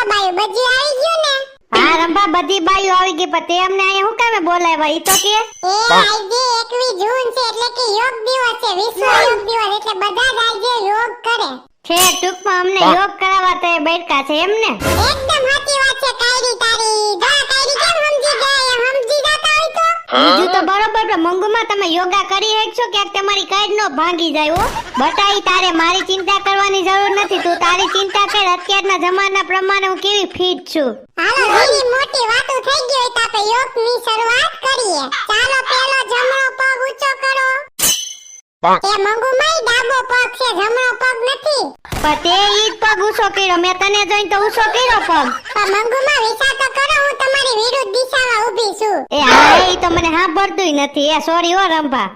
હાલો બાયું બજી આવી ગયું ને? હા રંભા, બધી બાઈઓ આવી ગઈ, પણ તે અમને અહીંયા હું કામે બોલાવ્યા ઈ તો કે? એ આજે 21 જૂન છે એટલે કે યોગ દિવસ છે, વિશ્વ યોગ દિવસ, એટલે બધા જ આજે યોગ કરે છે. ટૂંકમાં અમને યોગ કરાવવા તો એ બેઠકા છે એમ ને? એકદમ સાચી વાત છે કાયરી તારી. જા કાયરી કેમ સમજી ગયા? સમજી જાતા હોય તો બીજું તો બરોબર, પણ મંગુમાં તમે યોગા કરી શકશો ક્યાંક તમારી કાઈડ નો ભાંગી જાય હો. બટાઈ તારે મારી ચિંતા કરવાની જરૂર નથી, તું તારી ચિંતા કર. અત્યારના જમાના પ્રમાણે હું કેવી ફિટ છું. હાલો ઘણી મોટી વાતો થઈ ગઈ હોય તો આપણે યોગની શરૂઆત કરીએ. ચાલો પેલો જમણો પગ ઊંચો કરો. એ મંગુમાઈ ડાબો પગ છે, જમણો પગ નથી. પણ તે ઈ જ પગ ઊંચો કર્યો, મેં તને જોઈને તો ઊંચો કર્યો પગ. પણ મંગુમાં વિચાર તો કરો, હું તમારી વિરુદ્ધ દિશામાં ઊભી છું. એ હા, ઈ તો મને સાંભળતુંય નથી. એ સોરી હો રંભા.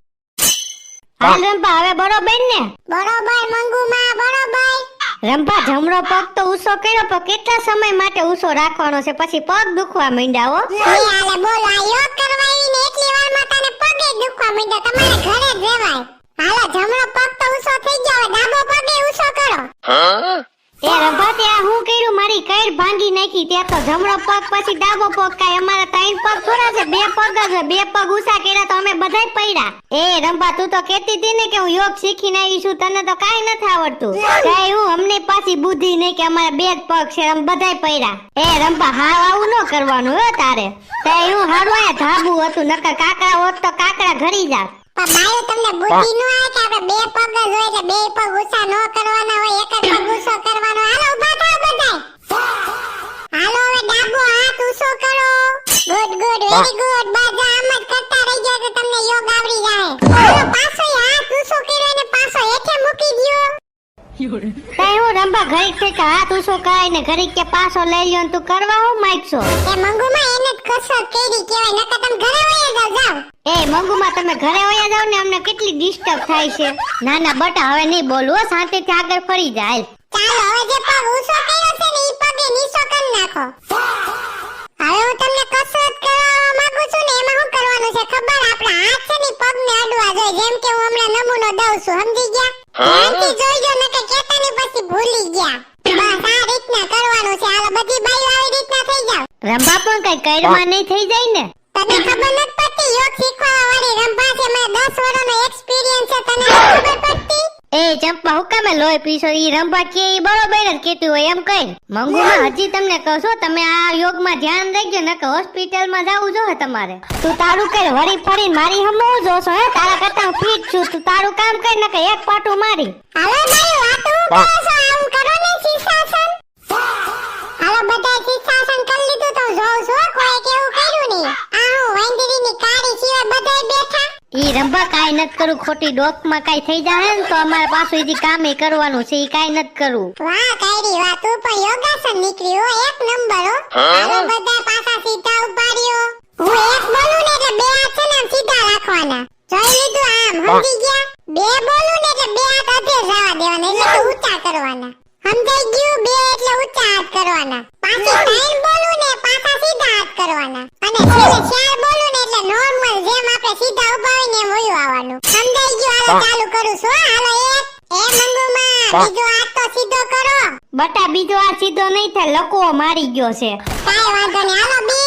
હાલ રંભા, હવે બરોબર ને? બરોબર મંગુમાં, બરોબર. રંભા, જમણો પગ તો ઊંચો કર્યો, પણ કેટલા સમય માટે ઊંચો રાખવાનો છે? પછી પગ દુખવા માંડ્યા હો. એ હાલે બોલો, આ યોગ કરવા આવીને એટલી વારમાં તને પગે દુખવા માંડ્યો, તમારે ઘરે જ રહેવાય. હાલો જમણો પગ તો ઊંચો થઈ ગયો, હવે ડાબો પગે ઊંચો કરો. એ રંભા, ત્યાં હું કર્યું? મારી કઈડ ભાંગી નાખી. ત્યાં તો જમણો પગ પછી ડાબો પગ, કાઈ અમારા ત્રણ પગ થોડા છે, બે પગ જ. બે પગ ઊંચા કર્યા તો અમે બધાય પડ્યા. એ રંભા, તું તો કહેતી હતી ને કે હું યોગ શીખીને આવી છું, તને તો કાઈ નથી આવડતું. કાઈ હું અમને પાછી બુદ્ધિ નહીં કે અમારા બે જ પગ છે, અમે બધાય પડ્યા. એ રંભા, હાવ આવું ન કરવાનું હો તારે. કાઈ હું હારું અહીંયા ધાબુ હતું, નકર કાકડા હોત તો કાકડા ઘડી જાત. પણ બાયો તમને બુદ્ધિ ન આવે કે આપણે બે પગ જ હોય, એટલે બે પગ ઊંચા ન કરવાના હોય, એક જ પગ ઊંચો કરવાનો. હાલો ઊભા થાઓ બધાય. હાલો હવે ડાબો હાથ ઊંચો કરો. Good good, very good. બાજા આમ જ કરતા રહી જાવ તો તમને યોગ આવડી જાય. હાલો પાછો હાથ ઊંચો કર્યો અને પાછો હેઠે મૂકી દ્યો. કાઈ હું રંભા, ઘડીક થી કે હાથ ઊંચો કરાય ને ઘડીક કે પાછો લઈ લ્યો ને તું કરવા હું માંગશો? એ મંગુમાં એને જ કસરત કરી કહેવાય, નકર તમે ઘરે વયા જાવ. એ મંગુમાં, તમે ઘરે વયા જાવ ને, અમને કેટલી ડિસ્ટર્બ થાય છે. ના ના બટા, હવે નહીં બોલવું હો, શાંતિથી આગળ ફરી જાય. ચાલો હવે જે પગ ઊંચો કર્યો છે ને ઈ પગે નીચો કરી નાખો. હવે હું તમને કસરત કરાવવા માંગુ છું ને, એમાં શું કરવાનું છે ખબર? આપણા હાથ છે ને પગને અડવા જોઈએ, જેમ કે હું હમણાં નમૂનો દઉં છું, સમજી ગયા? ધ્યાનથી જોઈજો, નકર કહેતા ને પછી ભૂલી ગયા. બસ આ રીતના કરવાનું છે. હાલો બધી બાઈઓ આવી રીતના થઈ જાવ. રંભા પણ કઈ કઈડમાં નહીં થઈ જાય ને? તને ખબર નથી પડતી? યોગ શીખવા વાળી રંભા છે, મને 10 વર્ષનો એક્સપીરિયન્સ છે, તને નથી ખબર પડતી? એ ચંપા, હુકામે લોહી પીશો? ઈ રંભા કે ઈ બરોબર જ કેતી હોય એમ કઈ. મંગુમાં, હજી તમને કહો છો, તમે આ યોગમાં ધ્યાન રાખજો, નકર હોસ્પિટલમાં જાવું જોઈએ તમારે. તું તારું કર, વળી ફરીને મારી હમો જોશો હે? તારા કરતા હું ફિટ છું, તું તારું કામ કર, નકર એક પાટું મારી. હાલો બાઈ, વાતો કરો છો? આવું કરો ને શીર્ષાસન. હાલો બધા શીર્ષાસન કરી લીધું તો જોઉં છું, કોઈ કેવું કર્યું નહીં. આ હું વંદરીની કાળી સિવાય બધાય બેઠા. ઈ રંભા, કાઈ નત કરું. ખોટી ડોકમાં કાઈ થઈ જાય ને તો અમારે પાછું ઈજી કામે કરવાનું છે, ઈ કાઈ નત કરું. વાહ કાયરી, વાહ તું પણ યોગાસન નીકળી હો, એક નંબર હો. હાલો બધા પાછા સીધા ઉભા રહ્યો. હું એક બોલું ને એટલે બે હાથ છે ને આમ સીધા રાખવાના. જોઈ લીધું? આમ સમજી ગયા? બે બોલું ને એટલે બે હાથ અધે જવા દેવાના, એટલે કે ઊંચા કરવાના. સમજાઈ ગયું? બે એટલે ઊંચા હાથ કરવાના. પાછી ત્રણ બોલું ને પાછા સીધા હાથ કરવાના. અને છેલ્લે ચાર બોલું ને એટલે નોર્મલ જેમ આપણે સીધા ઉભા હોય ને એમ વયું આવવાનું. સમજાઈ ગયું? હાલો ચાલુ કરું છું. હાલો એક. એ મંગુમાં, બીજો હાથ તો સીધો કરો. બટા, બીજો આ સીધો નહીં થાય, લકવો મારી ગયો છે. કાઈ વાંધો નહીં. હાલો બે.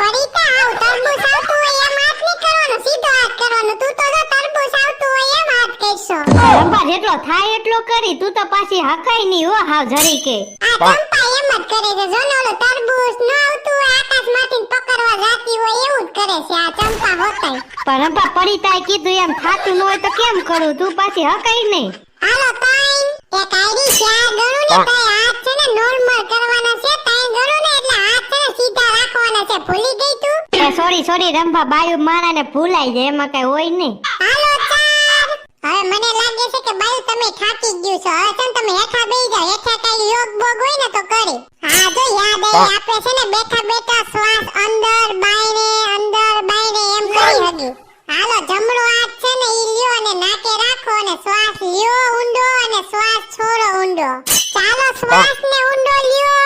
પરિતા આવ તરબૂચ આવતું હોય એમ હાથ નહીં કરવાનો, સીધો હાથ કરવાનો. તું તો જો તરબૂચ આવતું હોય એમ હાથ કરશો. રંભા, જેટલો થાય એટલો કરી. તું તો પાછી હકાઈ નહીં હો હાવ જરી કે. આ ચંપા એમ જ કરે છે. જો ને ઓલો તરબૂચ ન આવતું હોય આકાશમાંથી પકડવા જાતી હોય એવું જ કરે છે આ ચંપા હોતાય. પણ રંભા, પરિતાએ કીધું એમ થાતું ન હોય તો કેમ કરું? તું પાછી હકાઈ નહીં. હાલો ત્રણ. એક આઈડી ચાર ગણું ને તોય હાથ છે ને નોર્મલ કરવાના છે. ત્રણ ગણું ને એટલે હાથ છે ને સીધા રાખવાના છે. ભૂલી ગઈ તું? એ સોરી રંભા, બાયું મારાને ભૂલાઈ જાય, એમાં કઈ હોય નહીં. હાલો ચાર. હવે મને લાગે છે કે બાયું તમે થાકી ગયું છો. હવે છે ને તમે હેઠા બેસી જાઓ. હેઠા કઈ યોગ બોગ હોય ને તો કરી. હા જો યાદ આવી, આપણે છે ને બેઠા બેઠા શ્વાસ અંદર બાયણે એમ કરી હગી. હાલો જમણો હાથ છે ને ઈ લ્યો અને નાકે રાખો અને શ્વાસ લ્યો ઊંડો અને શ્વાસ છોડો ઊંડો. ચાલો શ્વાસ ને ઊંડો લ્યો.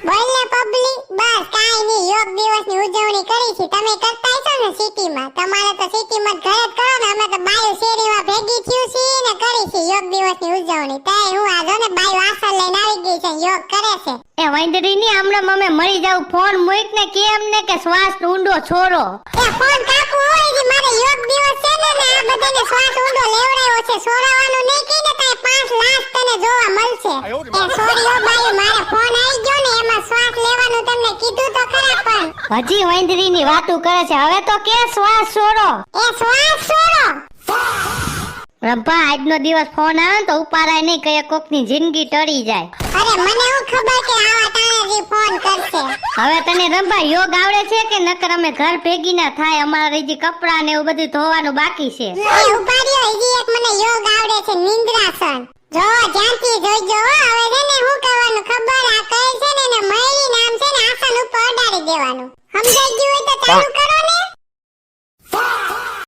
બોલ ને પબ્લિક. બસ કાઈ નહીં, યોગ દિવસની ઉજવણી કરી છે. તમે કરતા હશો ને સિટીમાં? તમારે તો સિટીમાં ઘરે જ કરો ને, અમે તો બાયું શેરીમાં ભેગી થયું છે ને કરી છે યોગ દિવસની ઉજવણી. તઈ હું આ જો ને બાયું આસર લઈને આવી ગઈ છે યોગ યોગ કરે છે. એ વૈંદરી ની હમણાં અમે મરી જાવ ફોન મૂક ને કેમ ને કે શ્વાસ ઊંડો છોડો. એ ફોન કાપુ હોય ઈ મારે યોગ દિવસ છે ને આ બધાને શ્વાસ ઊંડો લેવડાવ્યો છે. સોરાવાનું નહીં કઈ ને તાય 5 લાખ તને જોવા મળશે. એ સોરીઓ બાઈ મારે ફોન આવી ગયો ને એમાં શ્વાસ લેવાનું તમને કીધું તો ખરા પણ હજી વૈંદરી ની વાતું કરે છે. હવે તો કે શ્વાસ છોડો. એ શ્વાસ છોડો. રંભા આજનો દિવસ ફોન આવે ને તો ઉપાડાય નહીં કે કોક ની જિંદગી ટળી જાય. અરે મને હું ખબર કે આવા ટાણે ફોન કરશે. હવે તને રંભા યોગ આવડે છે કે નકર અમે ઘર ભેગી ના થાય અમારા હજી કપડા ને એવું બધું ધોવાનું બાકી છે. એ ઉપાડ્યો હજી એક મને યોગ આવડે છે નિંદ્રાસન. જો ધ્યાનથી જોઈજો હવે છે ને હું કરવાનું ખબર આ કહે છે ને એને મયરી નામ છે ને આસન ઉપર અડાડી દેવાનું. સમજાઈ ગયું હોય તો ચાલુ કરો ને.